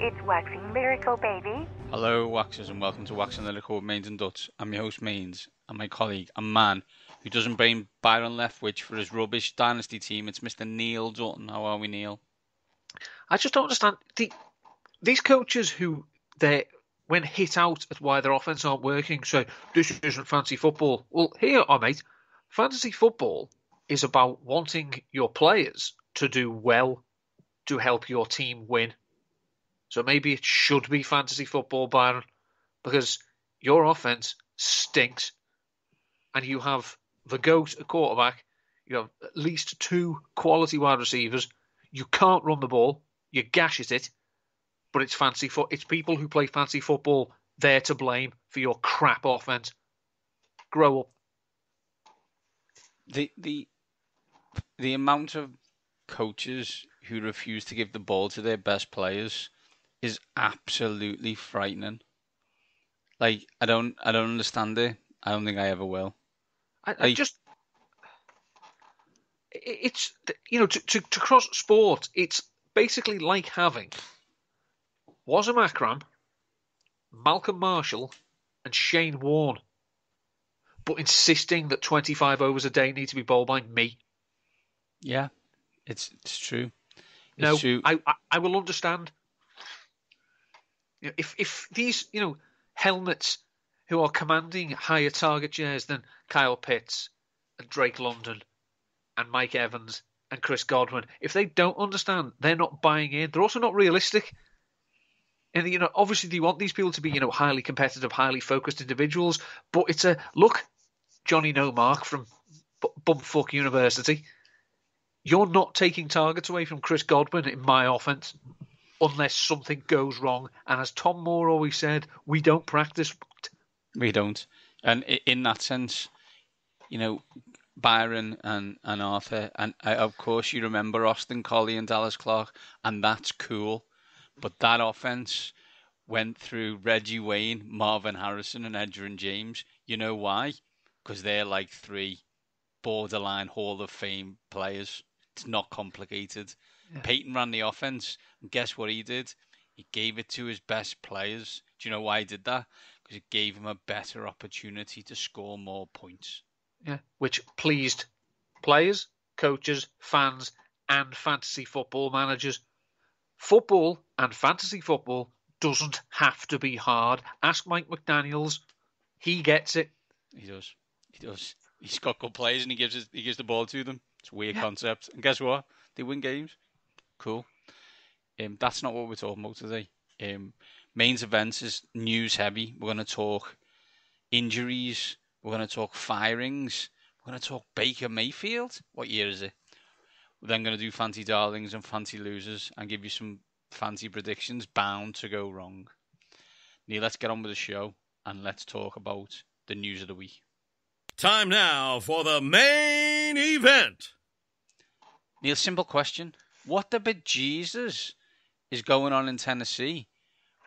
It's waxing lyrical, baby. Hello, Waxers, and welcome to Waxing Lyrical with Mainz and Dutts. I'm your host, Mainz, and my colleague, a man who doesn't blame Byron Leftwich for his rubbish dynasty team. It's Mr. Neil Dutton. How are we, Neil? I just don't understand these coaches who when hit out at why their offense aren't working, say this isn't fancy football. Well, here, mate, fantasy football is about wanting your players to do well to help your team win. So maybe it should be fantasy football, Byron, because your offense stinks, and you have the GOAT at quarterback. You have at least two quality wide receivers. You can't run the ball. You gash at it, but it's it's people who play fancy football there to blame for your crap offense. Grow up. The amount of coaches who refuse to give the ball to their best players is absolutely frightening. Like, I don't understand it. I don't think I ever will. It's, to cross sport, it's basically like having Wazam Akram, Malcolm Marshall, and Shane Warne, but insisting that 25 overs a day need to be bowled by me. Yeah, it's true. It's true. I will understand. If these helmets who are commanding higher target shares than Kyle Pitts and Drake London and Mike Evans and Chris Godwin, if they don't understand, they're not buying in. They're also not realistic. And obviously they want these people to be highly competitive, highly focused individuals. But it's look, Johnny No Mark from Bumfuck University. You're not taking targets away from Chris Godwin in my offense unless something goes wrong. And as Tom Moore always said, we don't practice. We don't. And in that sense, Byron and Arthur, and of course you remember Austin Collie and Dallas Clark, and that's cool. But that offense went through Reggie Wayne, Marvin Harrison, and Edgerrin James. You know why? Because they're like three borderline Hall of Fame players. It's not complicated. Yeah. Peyton ran the offense, and guess what he did? He gave it to his best players. Do you know why he did that? Because it gave him a better opportunity to score more points. Yeah, which pleased players, coaches, fans, and fantasy football managers. Football and fantasy football doesn't have to be hard. Ask Mike McDaniels. He gets it. He does. He's got good players and he gives the ball to them. It's a weird concept. And guess what? They win games. Cool. That's not what we're talking about today. Main's events is news heavy. We're going to talk injuries. We're going to talk firings. We're going to talk Baker Mayfield. What year is it? We're then going to do fancy darlings and fancy losers and give you some fancy predictions bound to go wrong. Neil, let's get on with the show and let's talk about the news of the week. Time now for the main event. Neil, simple question. What the bejesus is going on in Tennessee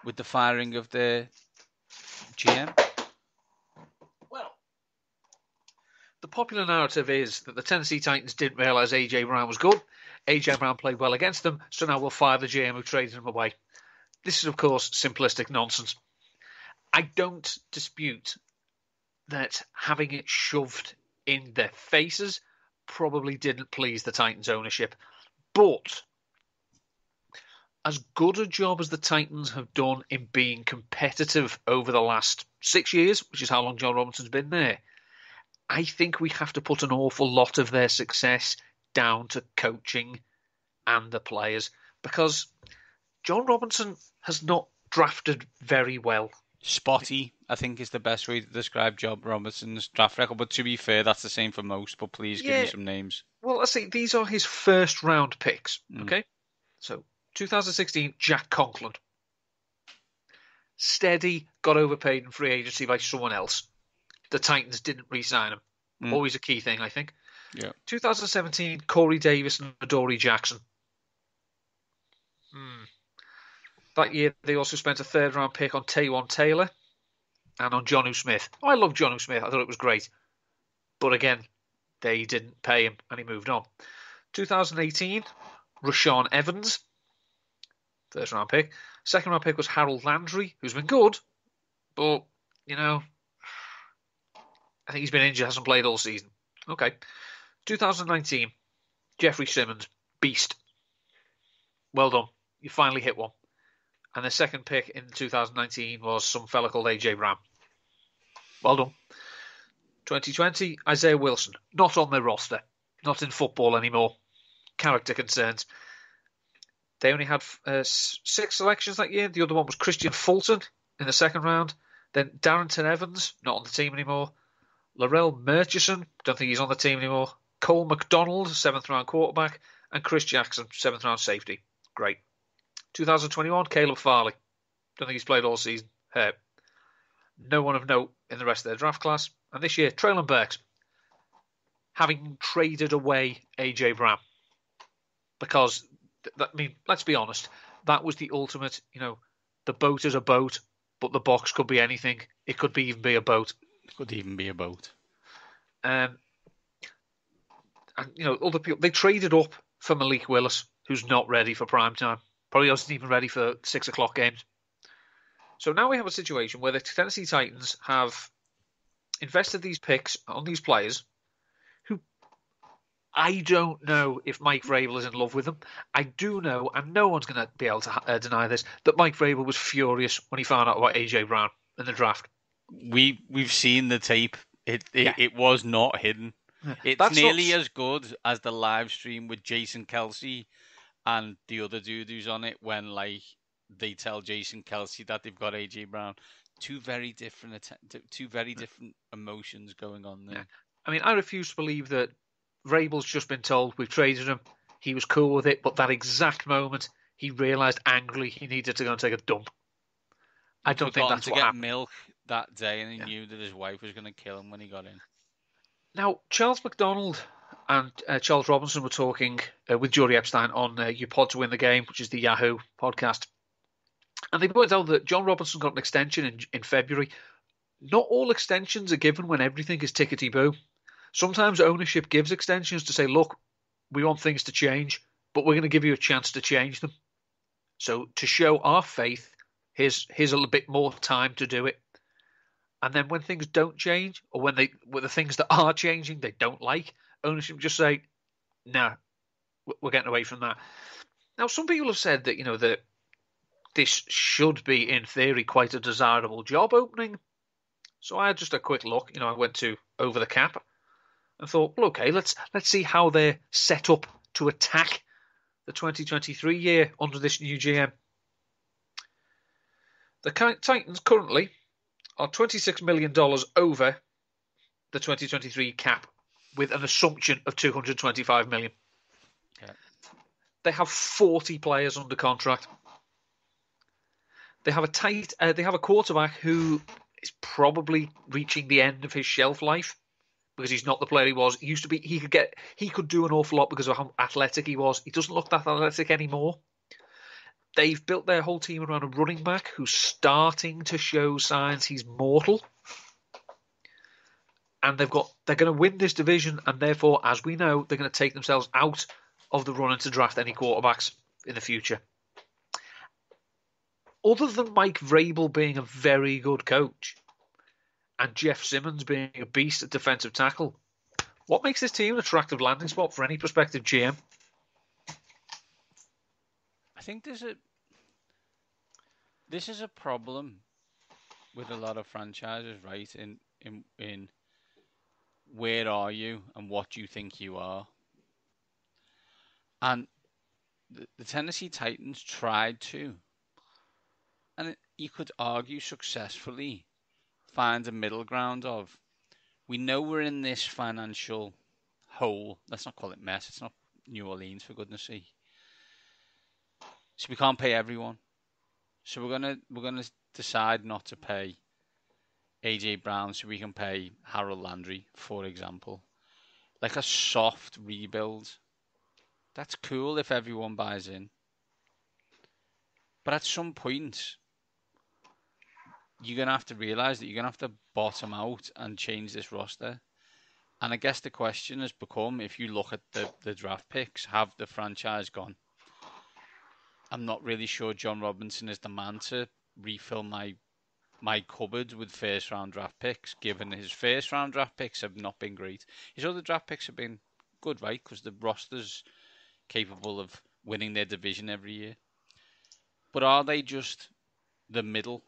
with the firing of the GM? Well, the popular narrative is that the Tennessee Titans didn't realise A.J. Brown was good. A.J. Brown played well against them, so now we'll fire the GM who traded him away. This is, of course, simplistic nonsense. I don't dispute that having it shoved in their faces probably didn't please the Titans ownership. But as good a job as the Titans have done in being competitive over the last 6 years, which is how long John Robinson's been there, I think we have to put an awful lot of their success down to coaching and the players, because John Robinson has not drafted very well. Spotty, I think, is the best way to describe John Robinson's draft record. But to be fair, that's the same for most. But please give me some names. Well, let's see. These are his first round picks. Okay, so 2016, Jack Conklin. Steady, got overpaid in free agency by someone else. The Titans didn't re-sign him. Always a key thing, I think. Yeah. 2017, Corey Davis and Adoree Jackson. That year, they also spent a third-round pick on Taywan Taylor and on Jonnu Smith. I love Jonnu Smith. I thought it was great. But again, they didn't pay him, and he moved on. 2018, Rashawn Evans. first round pick. Second round pick was Harold Landry, who's been good, but, I think he's been injured, hasn't played all season. Okay. 2019, Jeffrey Simmons, beast. Well done. You finally hit one. And the second pick in 2019 was some fella called AJ Brown. Well done. 2020, Isaiah Wilson. Not on their roster. Not in football anymore. Character concerns. They only had 6 selections that year. The other one was Christian Fulton in the second round. Then Darrington Evans, not on the team anymore. Laurel Murchison, don't think he's on the team anymore. Cole McDonald, 7th round quarterback. And Chris Jackson, 7th round safety. Great. 2021, Caleb Farley. Don't think he's played all season. Hurt. No one of note in the rest of their draft class. And this year, Traylon Burks, having traded away AJ Brown. Because, let's be honest, that was the ultimate, the boat is a boat, but the box could be anything. It could even be a boat. It could even be a boat. And, other people, they traded up for Malik Willis, who's not ready for prime time. Probably wasn't even ready for 6 o'clock games. So now we have a situation where the Tennessee Titans have invested these picks on these players who I don't know if Mike Vrabel is in love with them. I do know, and no one's going to be able to deny this, that Mike Vrabel was furious when he found out about AJ Brown in the draft. We've seen the tape. It was not hidden. Yeah. It's nearly as good as the live stream with Jason Kelsey and the other dude who's on it when they tell Jason Kelsey that they've got AJ Brown. Two very different emotions going on there. Yeah. I refuse to believe that Vrabel's just been told we've traded him. He was cool with it, but that exact moment he realised angrily he needed to go and take a dump. I don't think that's what happened. Milk that day, and he knew that his wife was going to kill him when he got in. Now, Charles McDonald and Charles Robinson were talking with Jory Epstein on Your Pod to Win the Game, which is the Yahoo podcast. And they pointed out that John Robinson got an extension in February. Not all extensions are given when everything is tickety-boo. Sometimes ownership gives extensions to say, look, we want things to change, but we're going to give you a chance to change them. So to show our faith, here's a little bit more time to do it. And then when things don't change, or when the things that are changing they don't like, ownership just say, no, we're getting away from that. Now, some people have said that, that this should be, in theory, quite a desirable job opening. So I had just a quick look. I went to Over the Cap and thought, well, okay, let's see how they're set up to attack the 2023 year under this new GM. The Titans currently are $26 million over the 2023 cap with an assumption of $225 million. Okay. They have 40 players under contract. They have a quarterback who is probably reaching the end of his shelf life because he's not the player he was. He used to be. He could do an awful lot because of how athletic he was. He doesn't look that athletic anymore. They've built their whole team around a running back who's starting to show signs he's mortal. And they're going to win this division, and therefore, as we know, they're going to take themselves out of the running to draft any quarterbacks in the future. Other than Mike Vrabel being a very good coach and Jeff Simmons being a beast at defensive tackle, what makes this team an attractive landing spot for any prospective GM? I think this is a problem with a lot of franchises, right? In where are you and what do you think you are? And the Tennessee Titans tried to, and you could argue successfully, find a middle ground of, we know we're in this financial hole. Let's not call it mess. It's not New Orleans, for goodness sake. So we can't pay everyone. So we're gonna decide not to pay AJ Brown so we can pay Harold Landry, for example. Like a soft rebuild. That's cool if everyone buys in. But at some point, you're going to have to realise that you're going to have to bottom out and change this roster. And I guess the question has become, if you look at the draft picks, have the franchise gone, I'm not really sure John Robinson is the man to refill my cupboard with first round draft picks, given his first round draft picks have not been great. His other draft picks have been good, right? Because the roster's capable of winning their division every year. But are they just the middle?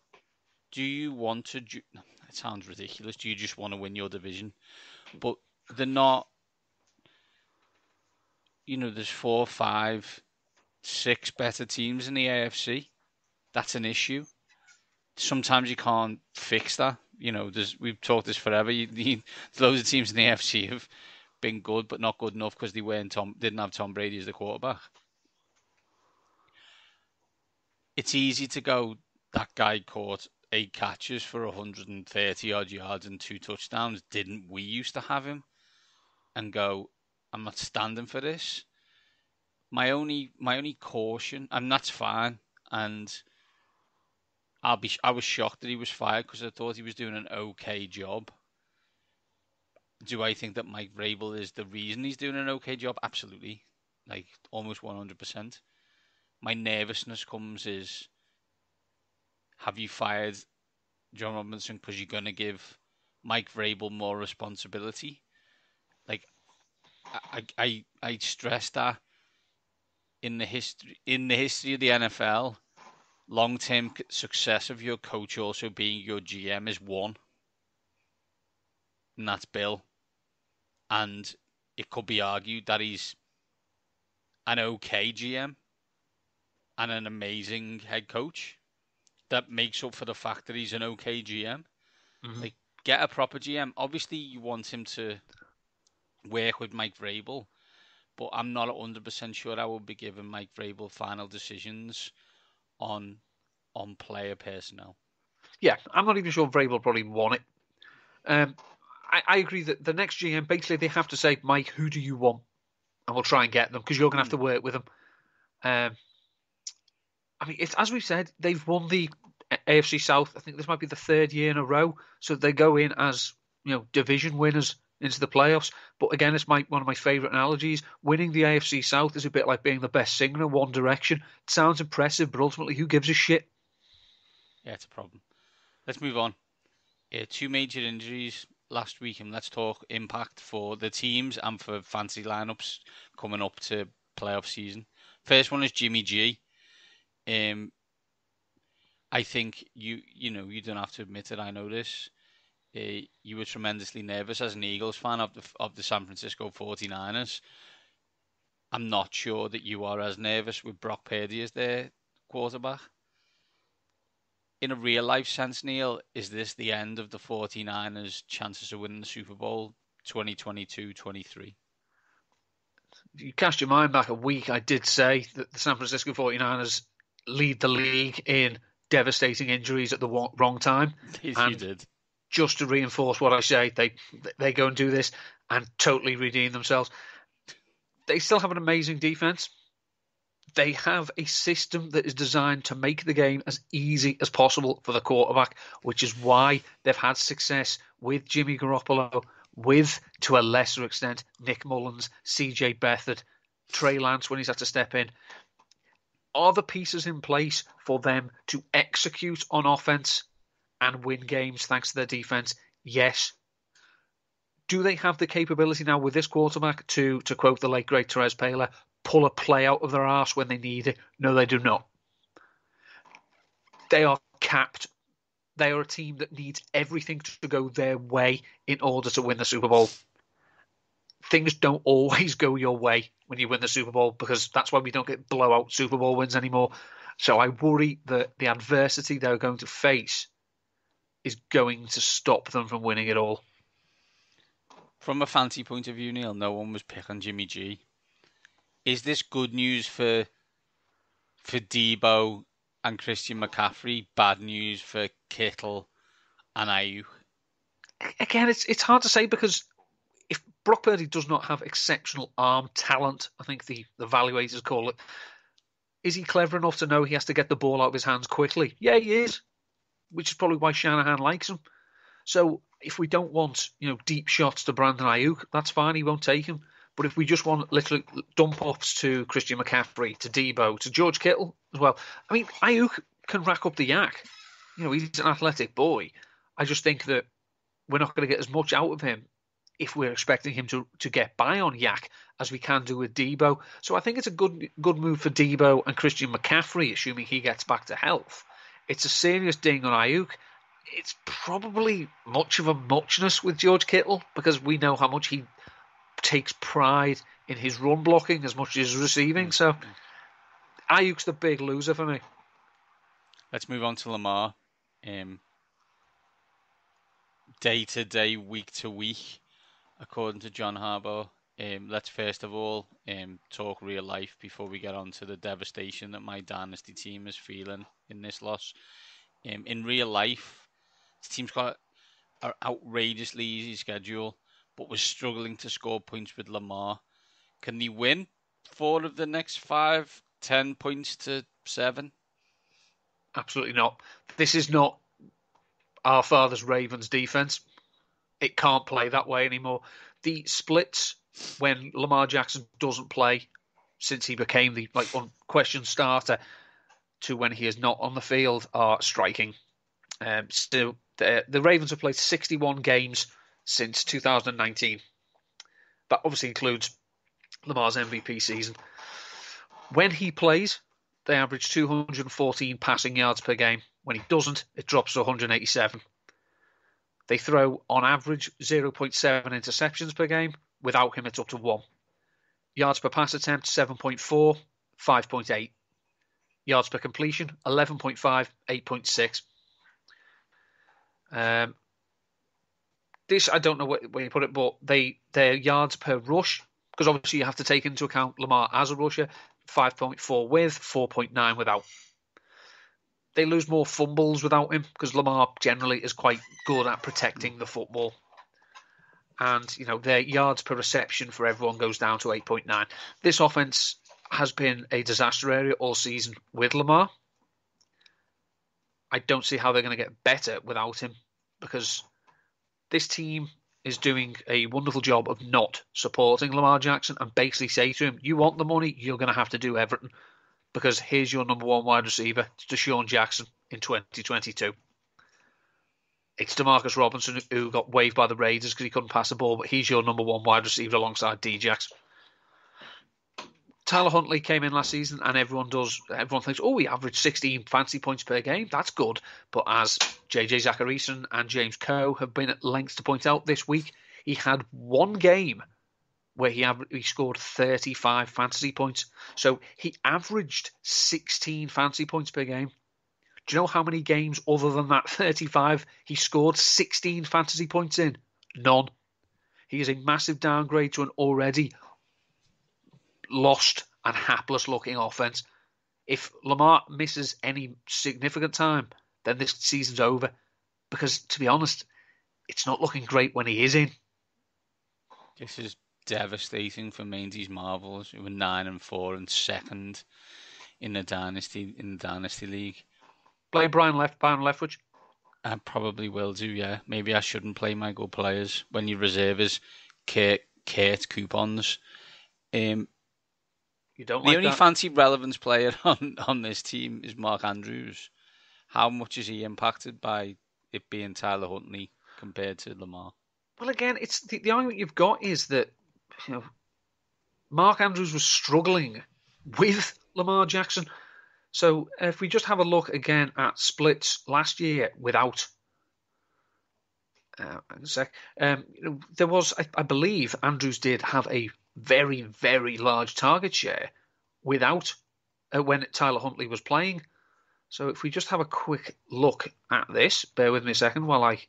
Do you want to... It sounds ridiculous. Do you just want to win your division? But they're not... There's 4, 5, 6 better teams in the AFC. That's an issue. Sometimes you can't fix that. We've talked this forever. There's loads of teams in the AFC have been good, but not good enough because they didn't have Tom Brady as the quarterback. It's easy to go, that guy caught 8 catches for 130 odd yards and 2 touchdowns. Didn't we used to have him? And go, I'm not standing for this. My only caution, and that's fine. And I was shocked that he was fired because I thought he was doing an okay job. Do I think that Mike Vrabel is the reason he's doing an okay job? Absolutely. Like, almost 100%. My nervousness comes is, have you fired John Robinson because you're going to give Mike Vrabel more responsibility? Like, I stress that in the history of the NFL, long-term success of your coach also being your GM is one. And that's Bill. And it could be argued that he's an okay GM and an amazing head coach that makes up for the fact that he's an okay GM. Mm-hmm. Like, get a proper GM. Obviously, you want him to work with Mike Vrabel, but I'm not 100% sure I will be giving Mike Vrabel final decisions on player personnel. Yeah, I'm not even sure Vrabel probably won it. I agree that the next GM, basically, they have to say, Mike, who do you want? And we'll try and get them, because you're going to have to work with them. It's, as we've said, they've won the AFC South. I think this might be the 3rd year in a row. So they go in as, division winners into the playoffs. But again, it's one of my favourite analogies. Winning the AFC South is a bit like being the best singer in One Direction. It sounds impressive, but ultimately, who gives a shit? Yeah, it's a problem. Let's move on. 2 major injuries last week, and let's talk impact for the teams and for fantasy lineups coming up to playoff season. First one is Jimmy G. I think you don't have to admit it. I know this. You were tremendously nervous as an Eagles fan of the San Francisco 49ers. I'm not sure that you are as nervous with Brock Purdy as their quarterback. In a real life sense, Neil, is this the end of the 49ers' chances of winning the Super Bowl 2022-23? You cast your mind back a week, I did say that the San Francisco 49ers lead the league in devastating injuries at the wrong time. You did. Just to reinforce what I say, they go and do this and totally redeem themselves. They still have an amazing defense. They have a system that is designed to make the game as easy as possible for the quarterback, which is why they've had success with Jimmy Garoppolo, with, to a lesser extent, Nick Mullins, CJ Beathard, Trey Lance when he's had to step in. Are the pieces in place for them to execute on offense and win games thanks to their defense? Yes. Do they have the capability now with this quarterback to quote the late great Therese Paler, pull a play out of their arse when they need it? No, they do not. They are capped. They are a team that needs everything to go their way in order to win the Super Bowl. Things don't always go your way when you win the Super Bowl, because that's why we don't get blowout Super Bowl wins anymore. So I worry that the adversity they're going to face is going to stop them from winning it all. From a fantasy point of view, Neil, no one was picking Jimmy G. Is this good news for Debo and Christian McCaffrey? Bad news for Kittle and Ayuk? Again, it's hard to say, because if Brock Purdy does not have exceptional arm talent, I think the evaluators call it, is he clever enough to know he has to get the ball out of his hands quickly? Yeah, he is, which is probably why Shanahan likes him. So if we don't want deep shots to Brandon Ayuk, that's fine, he won't take him. But if we just want literally dump offs to Christian McCaffrey, to Debo, to George Kittle, as well. I mean, Ayuk can rack up the yak. You know, he's an athletic boy. I just think that we're not going to get as much out of him if we're expecting him to get by on yak as we can do with Debo. So I think it's a good move for Debo and Christian McCaffrey, assuming he gets back to health. It's a serious ding on Ayuk. It's probably much of a muchness with George Kittle because we know how much he takes pride in his run blocking as much as his receiving. So Ayuk's the big loser for me. Let's move on to Lamar. Day to day, week to week, according to John Harbaugh. Let's first of all talk real life before we get on to the devastation that my dynasty team is feeling in this loss. In real life, the team's got an outrageously easy schedule, but was struggling to score points with Lamar. Can they win 4 of the next 5, 10 points to 7? Absolutely not. This is not our father's Ravens defense. It can't play that way anymore. The splits when Lamar Jackson doesn't play, since he became the unquestioned starter, to when he is not on the field are striking. Still, the Ravens have played 61 games since 2019. That obviously includes Lamar's MVP season. When he plays, they average 214 passing yards per game. When he doesn't, it drops to 187. They throw, on average, 0.7 interceptions per game. Without him, it's up to 1. Yards per pass attempt, 7.4, 5.8. Yards per completion, 11.5, 8.6. This, I don't know where you put it, but their yards per rush, because obviously you have to take into account Lamar as a rusher, 5.4 with, 4.9 without. They lose more fumbles without him because Lamar generally is quite good at protecting the football. And, you know, their yards per reception for everyone goes down to 8.9. This offense has been a disaster area all season with Lamar. I don't see how they're going to get better without him because this team is doing a wonderful job of not supporting Lamar Jackson and basically say to him, you want the money, you're going to have to do everything. Because here's your number 1 wide receiver, it's Deshaun Jackson in 2022. It's DeMarcus Robinson who got waived by the Raiders because he couldn't pass the ball, but he's your number 1 wide receiver alongside Djax. Tyler Huntley came in last season and everyone thinks, oh, he averaged 16 fantasy points per game. That's good. But as JJ Zacharyson and James Coe have been at lengths to point out this week, he had 1 game where he scored 35 fantasy points. So he averaged 16 fantasy points per game. Do you know how many games other than that 35 he scored 16 fantasy points in? None. He is a massive downgrade to an already lost and hapless looking offense. If Lamar misses any significant time, then this season's over. Because, to be honest, it's not looking great when he is in. This is devastating for Mainzy's Marvels, who were 9-4 and second in the dynasty league. Play Brian Leftwich? I probably will do, yeah. Maybe I shouldn't play my good players when your reserve is Kurt coupons. You don't the like only that? fancy relevance player on this team is Mark Andrews. How much is he impacted by it being Tyler Huntley compared to Lamar? Well, again, it's the argument you've got is that, you know, Mark Andrews was struggling with Lamar Jackson. So if we just have a look again at splits last year without, there was, I believe, Andrews did have a very, very large target share without when Tyler Huntley was playing. So if we just have a quick look at this, bear with me a second while I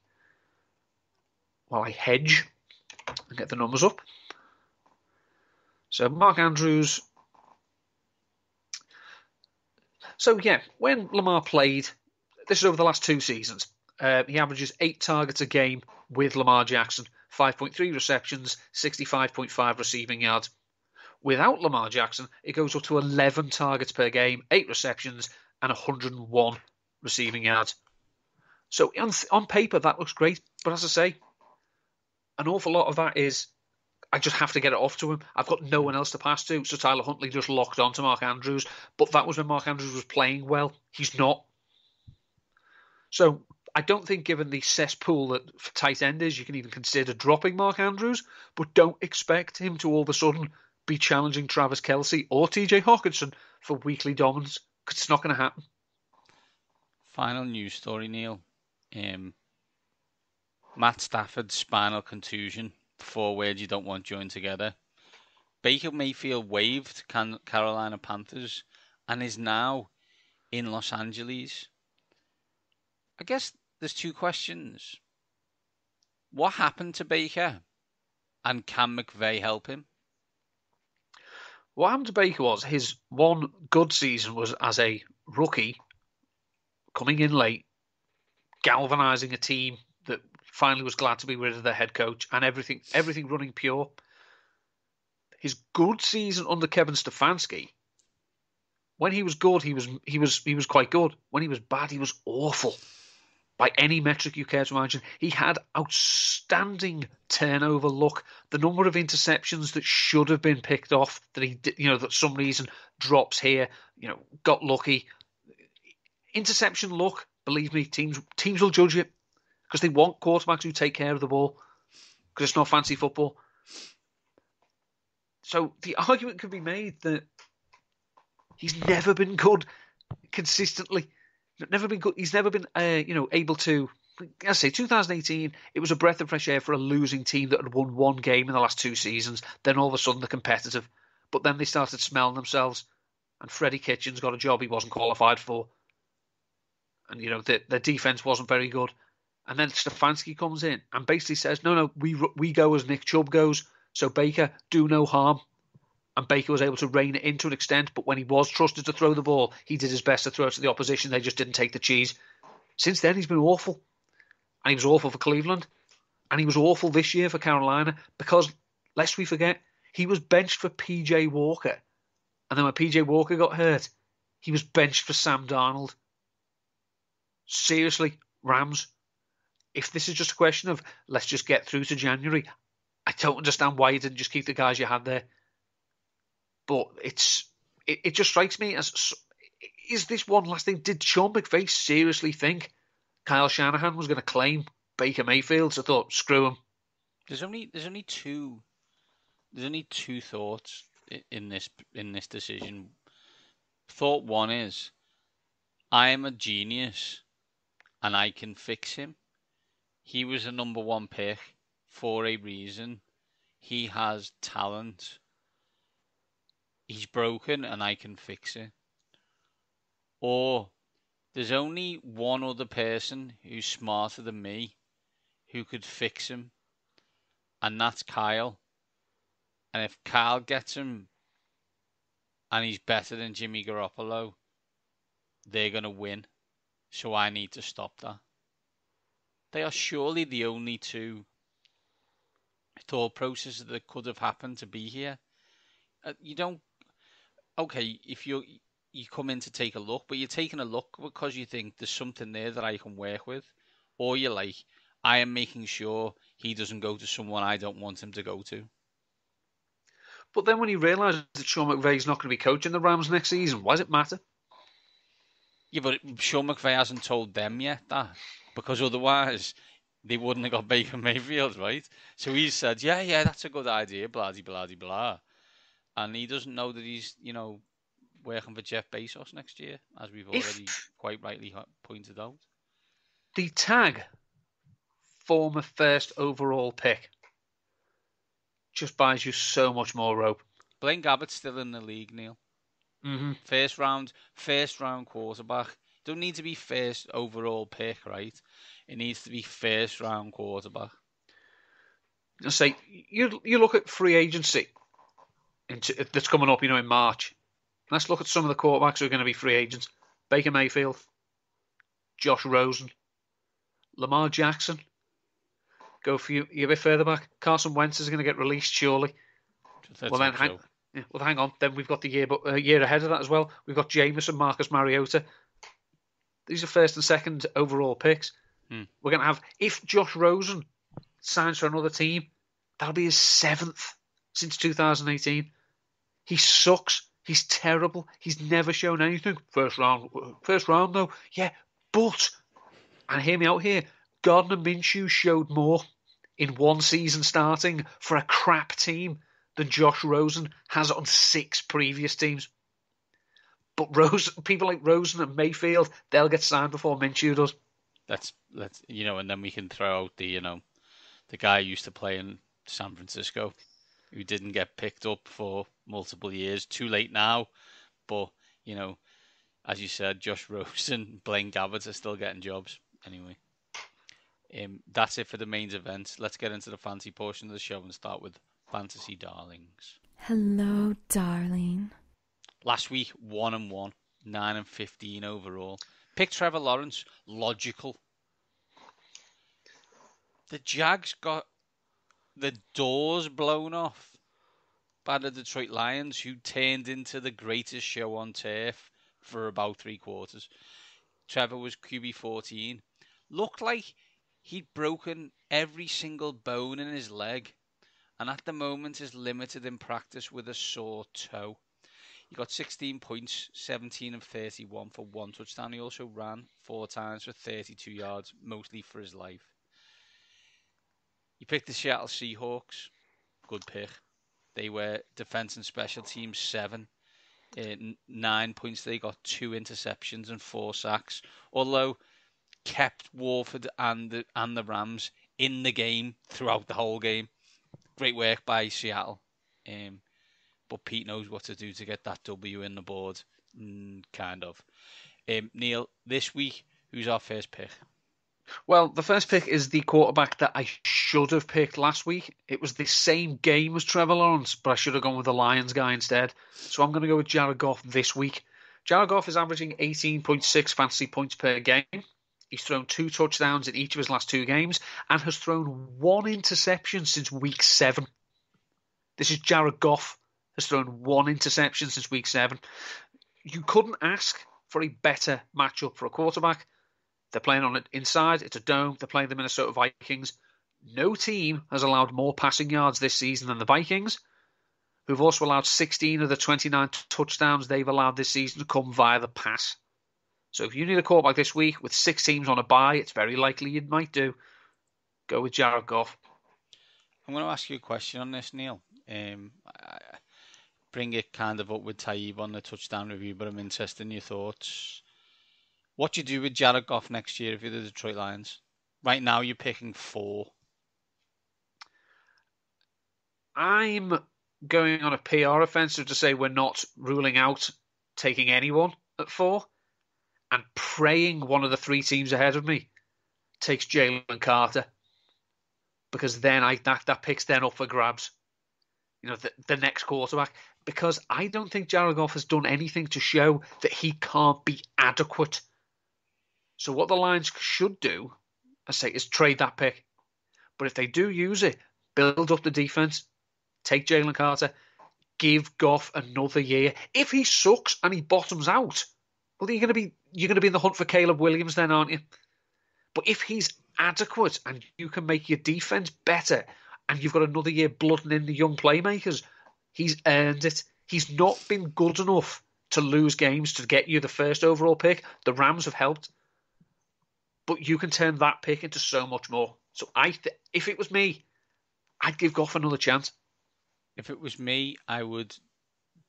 hedge and get the numbers up. So Mark Andrews. So yeah, when Lamar played, this is over the last 2 seasons, he averages 8 targets a game with Lamar Jackson, 5.3 receptions, 65.5 receiving yards. Without Lamar Jackson, it goes up to 11 targets per game, 8 receptions, and 101 receiving yards. So on paper, that looks great. But as I say, an awful lot of that is I just have to get it off to him. I've got no one else to pass to. So Tyler Huntley just locked on to Mark Andrews. But that was when Mark Andrews was playing well. He's not. So I don't think, given the cesspool that for tight end is, you can even consider dropping Mark Andrews. But don't expect him to all of a sudden be challenging Travis Kelce or TJ Hawkinson for weekly dominance, because it's not going to happen. Final news story, Neil. Matt Stafford's spinal contusion. 4 words you don't want joined together. Baker Mayfield waived Carolina Panthers and is now in Los Angeles. I guess there's 2 questions. What happened to Baker? And can McVay help him? What happened to Baker was his one good season was as a rookie, coming in late, galvanising a team that finally was glad to be rid of their head coach, and everything running pure. His good season under Kevin Stefanski, when he was good, he was quite good. When he was bad, he was awful. By any metric you care to imagine, he had outstanding turnover luck. The number of interceptions that should have been picked off, that he did, that some reason drops here, got lucky. Interception luck, believe me, teams will judge it, because they want quarterbacks who take care of the ball, because it's not fancy football. So the argument could be made that he's never been good consistently. Never been good. He's never been, able to. I say 2018. It was a breath of fresh air for a losing team that had won 1 game in the last 2 seasons. Then all of a sudden they're competitive, but then they started smelling themselves, and Freddie Kitchens got a job he wasn't qualified for, and their defense wasn't very good. And then Stefanski comes in and basically says, no, we go as Nick Chubb goes. So Baker, do no harm. And Baker was able to rein it in to an extent, but when he was trusted to throw the ball, he did his best to throw it to the opposition. They just didn't take the cheese. Since then, he's been awful. And he was awful for Cleveland. And he was awful this year for Carolina, because, lest we forget, he was benched for P.J. Walker. And then when P.J. Walker got hurt, he was benched for Sam Darnold. Seriously, Rams, if this is just a question of let's just get through to January, I don't understand why you didn't just keep the guys you had there. But it just strikes me as, is this one last thing? Did Sean McVay seriously think Kyle Shanahan was going to claim Baker Mayfield? So I thought, screw him. There's only two thoughts in this decision. Thought 1 is, I am a genius and I can fix him. He was a number 1 pick for a reason. He has talent. He's broken and I can fix it. Or there's only one other person who's smarter than me who could fix him, and that's Kyle. And if Kyle gets him and he's better than Jimmy Garoppolo, they're going to win. So I need to stop that. They are surely the only 2 thought processes that could have happened to be here. You don't. Okay, if you come in to take a look, but you're taking a look because you think there's something there that I can work with, or you're like, I am making sure he doesn't go to someone I don't want him to go to. But then when he realises that Sean McVay's not going to be coaching the Rams next season, why does it matter? Yeah, but Sean McVay hasn't told them yet that, because otherwise they wouldn't have got Baker Mayfield, right? So he said, yeah, that's a good idea, blah, blah, blah, blah. And he doesn't know that he's, working for Jeff Bezos next year, as we've already quite rightly pointed out. The tag former first overall pick just buys you so much more rope. Blaine Gabbert's still in the league, Neil. Mm-hmm. First round quarterback. Don't need to be first overall pick, right? It needs to be first round quarterback. I say you look at free agency that's coming up, in March. Let's look at some of the quarterbacks who are going to be free agents. Baker Mayfield, Josh Rosen, Lamar Jackson. Go for you a bit further back. Carson Wentz is going to get released, surely. Well, hang on. Then we've got the year ahead of that as well. We've got Jameis and Marcus Mariota. These are first and second overall picks. We're going to have, if Josh Rosen signs for another team, that'll be his 7th since 2018. He sucks. He's terrible. He's never shown anything. First round though. Yeah, but, and hear me out here, Gardner Minshew showed more in one season starting for a crap team than Josh Rosen has on 6 previous teams. But people like Rosen and Mayfield, they'll get signed before Minshew does. Let's and then we can throw out the guy who used to play in San Francisco, who didn't get picked up for multiple years. Too late now, but as you said, Josh Rosen, Blaine Gabbert are still getting jobs anyway. That's it for the main event. Let's get into the fantasy portion of the show and start with Fantasy Darlings. Hello, darling. Last week, 1-1, 9-15 overall. Pick Trevor Lawrence, logical. The Jags got the doors blown off by the Detroit Lions, who turned into the greatest show on turf for about 3 quarters. Trevor was QB 14. Looked like he'd broken every single bone in his leg, and at the moment is limited in practice with a sore toe. He got 16 points, 17 of 31 for 1 touchdown. He also ran 4 times for 32 yards, mostly for his life. He picked the Seattle Seahawks. Good pick. They were defense and special teams 7. 9 points. They got 2 interceptions and 4 sacks. Although kept Warford and the Rams in the game throughout the whole game. Great work by Seattle. But Pete knows what to do to get that W in the board. Kind of. Neil, this week, who's our first pick? Well, the first pick is the quarterback that I should have picked last week. It was the same game as Trevor Lawrence, but I should have gone with the Lions guy instead. So I'm going to go with Jared Goff this week. Jared Goff is averaging 18.6 fantasy points per game. He's thrown 2 touchdowns in each of his last 2 games and has thrown 1 interception since week 7. This is Jared Goff. Has thrown 1 interception since week 7. You couldn't ask for a better matchup for a quarterback. They're playing on it inside. It's a dome. They're playing the Minnesota Vikings. No team has allowed more passing yards this season than the Vikings, who've also allowed 16 of the 29 touchdowns they've allowed this season to come via the pass. So if you need a quarterback this week with 6 teams on a bye, it's very likely you might do. Go with Jared Goff. I'm going to ask you a question on this, Neil. I bring it kind of up with Taib on the touchdown review, but I'm interested in your thoughts. What do you do with Jared Goff next year if you're the Detroit Lions? Right now, you're picking 4. I'm going on a PR offensive to say we're not ruling out taking anyone at 4 and praying one of the 3 teams ahead of me takes Jalen Carter, because then that pick's then up for grabs. The next quarterback, because I don't think Jared Goff has done anything to show that he can't be adequate. So what the Lions should do, I say, is trade that pick. But if they do use it, build up the defense, take Jalen Carter, give Goff another year. If he sucks and he bottoms out, well, you're going to be in the hunt for Caleb Williams then, aren't you? But if he's adequate and you can make your defense better, and you've got another year blooding in the young playmakers, he's earned it. He's not been good enough to lose games to get you the first overall pick. The Rams have helped. But you can turn that pick into so much more. So if it was me, I'd give Goff another chance. If it was me, I would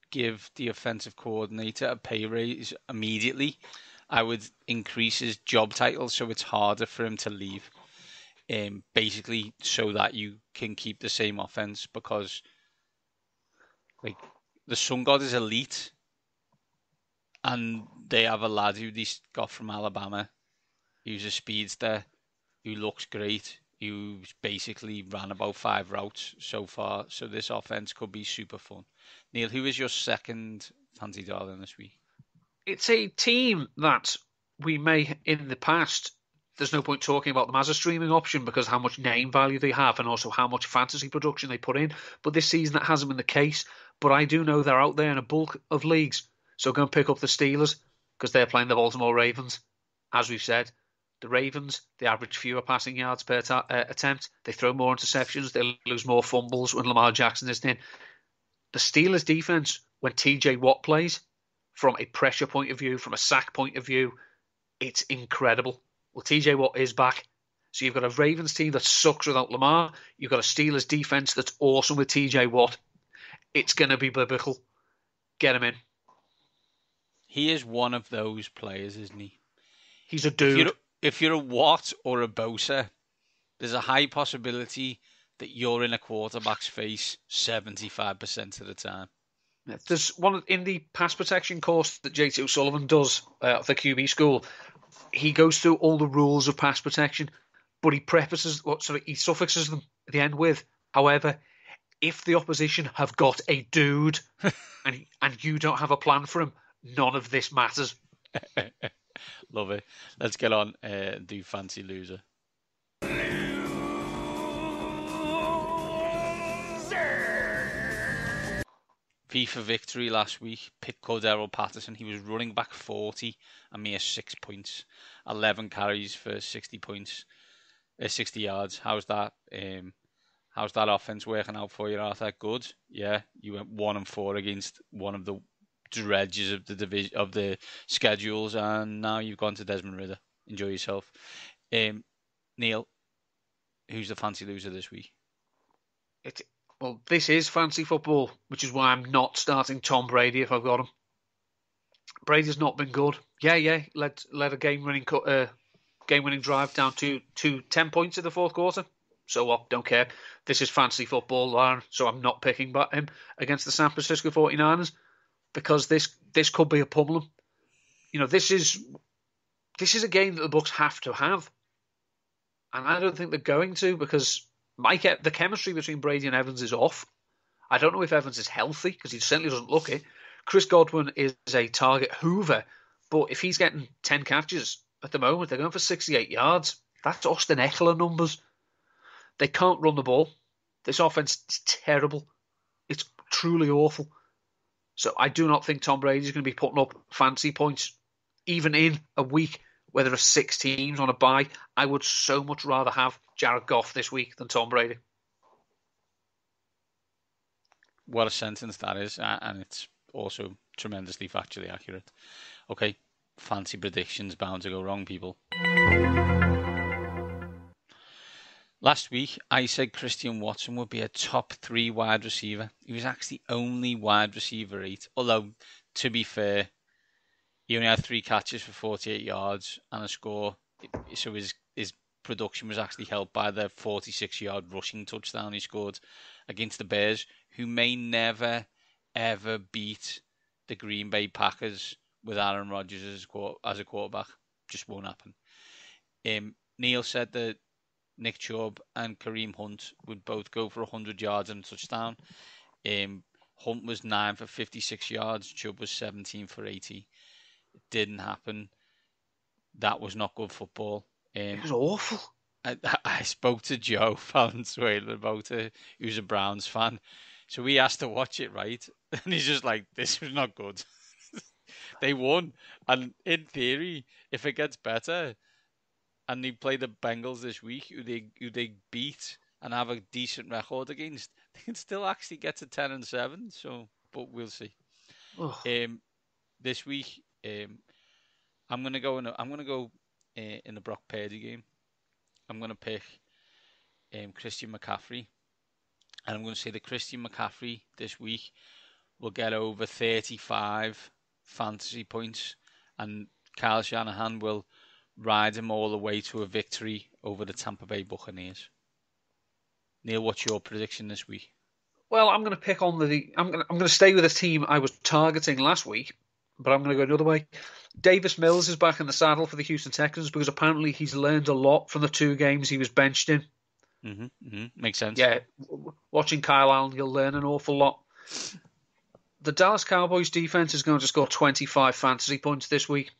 give the offensive coordinator a pay raise immediately. I would increase his job title so it's harder for him to leave. Basically so that you can keep the same offense, because the Sun God is elite, and they have a lad who they got from Alabama who's a speedster, who looks great, who's basically ran about 5 routes so far, so this offense could be super fun. Neil, who is your second fantasy darling this week? It's a team that we may, in the past, there's no point talking about them as a streaming option because how much name value they have and also how much fantasy production they put in. But this season that hasn't been the case. But I do know they're out there in a bulk of leagues. So go and pick up the Steelers because they're playing the Baltimore Ravens. As we've said, The Ravens, they average fewer passing yards per attempt. They throw more interceptions. They lose more fumbles when Lamar Jackson isn't in. The Steelers' defense, when TJ Watt plays, from a pressure point of view, from a sack point of view, it's incredible. Well, TJ Watt is back. So you've got a Ravens team that sucks without Lamar. You've got a Steelers defense that's awesome with TJ Watt. It's going to be biblical. Get him in. He is one of those players, isn't he? He's a dude. If you're a Watt or a Bosa, there's a high possibility that you're in a quarterback's face 75% of the time. There's one in the pass protection course that JT O'Sullivan does at the QB school. He goes through all the rules of pass protection, but he suffixes them at the end with, however, if the opposition have got a dude and you don't have a plan for him, none of this matters. Love it. Let's get on and do Fancy Loser. V for victory last week. Picked Cordero Patterson. He was running back 40 and mere 6 points. 11 carries for 60 points. 60 yards. How's that? How's that offense working out for you, Arthur? Good. Yeah, you went 1-4 against one of the dredges of the division of the schedules, and now you've gone to Desmond Ridder. Enjoy yourself. Neil, who's the fancy loser this week? Well, this is fancy football, which is why I'm not starting Tom Brady if I've got him. Brady's not been good. Yeah. Led a game-winning drive down to 10 points in the fourth quarter. So what? Don't care. This is fancy football, Lauren, so I'm not picking him against the San Francisco 49ers. Because this could be a problem. You know, this is a game that the Bucs have to have. And I don't think they're going to, because the chemistry between Brady and Evans is off. I don't know if Evans is healthy, because he certainly doesn't look it. Chris Godwin is a target hoover, but if he's getting 10 catches at the moment, they're going for 68 yards. That's Austin Eckler numbers. They can't run the ball. This offense is terrible. It's truly awful. So I do not think Tom Brady is going to be putting up fancy points, even in a week where there are 6 teams on a bye. I would so much rather have Jared Goff this week than Tom Brady. What a sentence that is, and it's also tremendously factually accurate. Okay, fancy predictions bound to go wrong, people. Last week, I said Christian Watson would be a top 3 wide receiver. He was actually only wide receiver 8. Although, to be fair, he only had 3 catches for 48 yards and a score. So his production was actually helped by the 46-yard rushing touchdown he scored against the Bears, who may never, ever beat the Green Bay Packers with Aaron Rodgers as a quarterback. Just won't happen. Neil said that Nick Chubb and Kareem Hunt would both go for 100 yards and a touchdown. Hunt was 9 for 56 yards. Chubb was 17 for 80. It didn't happen. That was not good football. It was awful. I spoke to Joe Valenzuela about it, who's a Browns fan. So we asked to watch it, right? And he's just like, this was not good. They won. And in theory, if it gets better, and they play the Bengals this week, who they beat and have a decent record against, they can still actually get to 10-7. So, but we'll see. This week, I'm gonna go in the Brock Purdy game. I'm gonna pick Christian McCaffrey, and I'm gonna say that Christian McCaffrey this week will get over 35 fantasy points, and Kyle Shanahan will ride him all the way to a victory over the Tampa Bay Buccaneers. Neil, what's your prediction this week? Well, I'm going to pick on I'm going to stay with a team I was targeting last week, but I'm going to go another way. Davis Mills is back in the saddle for the Houston Texans because apparently he's learned a lot from the 2 games he was benched in. Makes sense. Yeah, watching Kyle Allen, you'll learn an awful lot. The Dallas Cowboys defense is going to score 25 fantasy points this week.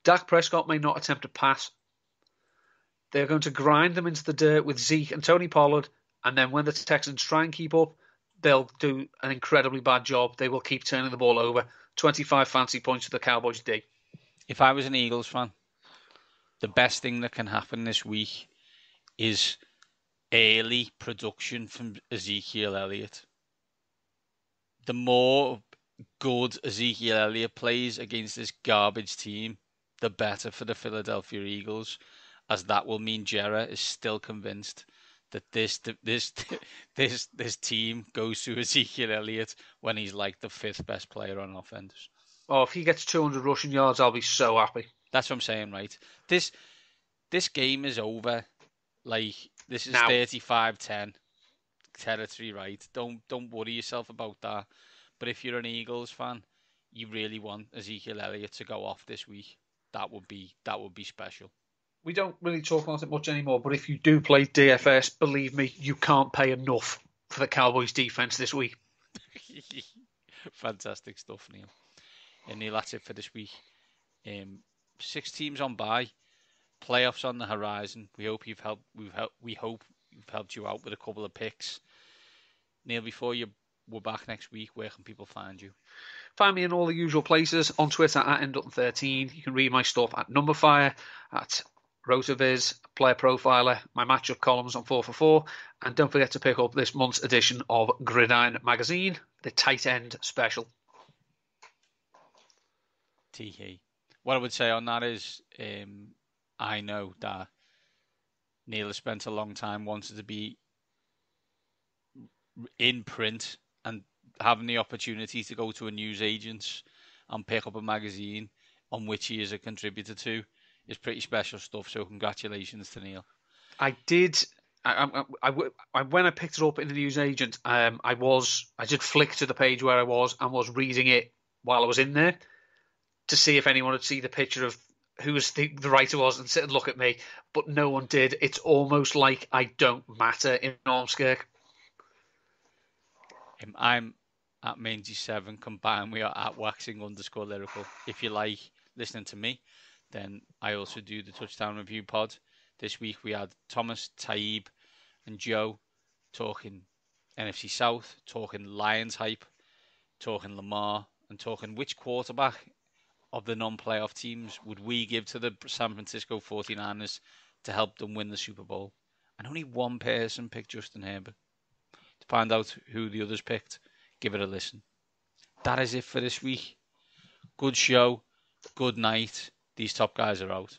Dak Prescott may not attempt to pass. They're going to grind them into the dirt with Zeke and Tony Pollard, and then when the Texans try and keep up, they'll do an incredibly bad job. They will keep turning the ball over. 25 fantasy points for the Cowboys D. If I was an Eagles fan, the best thing that can happen this week is early production from Ezekiel Elliott. The more good Ezekiel Elliott plays against this garbage team, the better for the Philadelphia Eagles, as that will mean Jera is still convinced that this team goes to Ezekiel Elliott when he's like the 5th best player on offense. Oh, if he gets 200 rushing yards, I'll be so happy. That's what I'm saying, right? This game is over. Like, this is Now. 35-10 territory, right? Don't worry yourself about that. But if you're an Eagles fan, you really want Ezekiel Elliott to go off this week. That would be special. We don't really talk about it much anymore, but if you do play DFS, believe me, you can't pay enough for the Cowboys defense this week. Fantastic stuff, Neil. And Neil, that's it for this week. 6 teams on bye, playoffs on the horizon. We hope you've helped. We hope we've helped you out with a couple of picks. Neil, before we're back next week, where can people find you? Find me in all the usual places. On Twitter at ndutton13. You can read my stuff at Numberfire, at Rotoviz, Player Profiler, my matchup columns on 4for4, and don't forget to pick up this month's edition of Gridiron Magazine, the Tight End Special. Tee. What I would say on that is, I know that Neil has spent a long time wanting to be in print and having the opportunity to go to a newsagent and pick up a magazine on which he is a contributor to is pretty special stuff. So congratulations to Neil. I did. When I picked it up in the newsagent, I did flick to the page where I was and was reading it while I was in there to see if anyone would see the picture of who the writer was and sit and look at me, but no one did. It's almost like I don't matter in Ormskirk. I'm at Mangy7, combined we are at waxing_lyrical. If you like listening to me, then I also do the Touchdown Review pod. This week we had Thomas, Taib and Joe talking NFC South, talking Lions hype, talking Lamar, and talking which quarterback of the non-playoff teams would we give to the San Francisco 49ers to help them win the Super Bowl. And only one person picked Justin Herbert. To find out who the others picked, give it a listen. That is it for this week. Good show. Good night. These top guys are out.